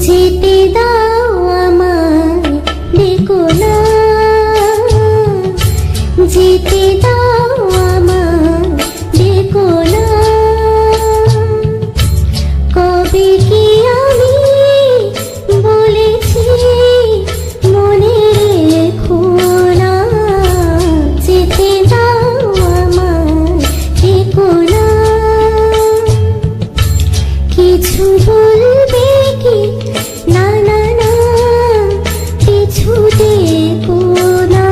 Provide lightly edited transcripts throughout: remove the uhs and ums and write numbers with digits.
যেতে দাও আমায়, ডেকো না, যেতে দাও আমায়, ডেকো না। কবে কি আমি বলেছি মনে রেখো না, যেতে দাও আমায়, ডেকো না। কিছু বলবে কি? না না না, কিছু দেখো না,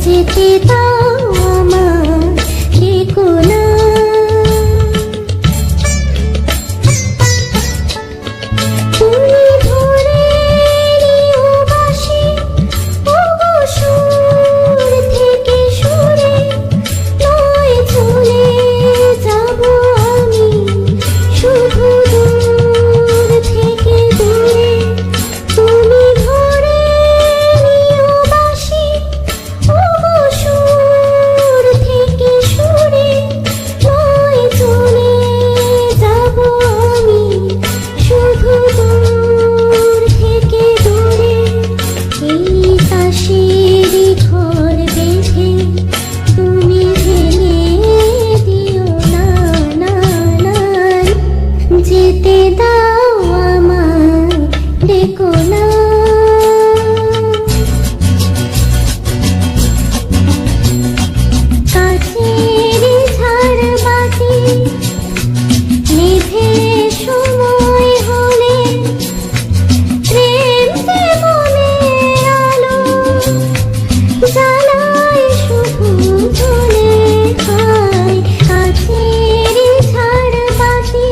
যেতে দাও আমায়, দেখো না। তুমি ধরে নিও বাঁশি, ওগো সুর থেকে সুরে, নয় চলে যাব আমি শুধু দূর থেকে দূরে। তুমি ধরে নিও বাঁশি, ওগো সুর থেকে সুরে, নয় চলে যাব আমি শুধু দূর থেকে দূরে। এই কাশেরই ঘর বেঁধে তুমি ভেঙে দিও না, না না, যেতে দাও আমায়, ডেকো না। কাছের ঝাড়বাতি নিভে সময় হলে, প্রেম জীবনের আলো জ্বালায় শুধু জ্বলে যায়। কাছের ঝাড়বাতি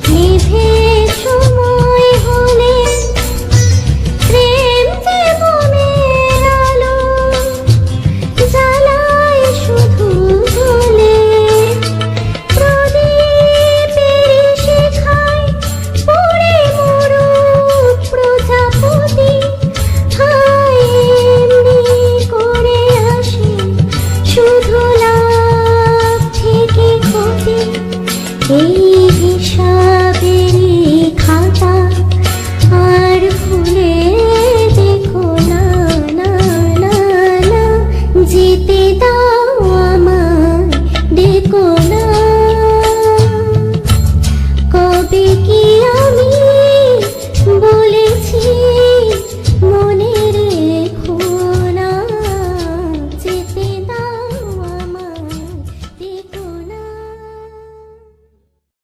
নিভে সময় হলে, প্রেম জীবনের আলো জ্বালায় শুধু জ্বলে। প্রদীপের শিখায় পড়ে মরুক প্রজাপতি, হায় এমনি করে আসে শুধু লাভ থেকে ক্ষতি। এই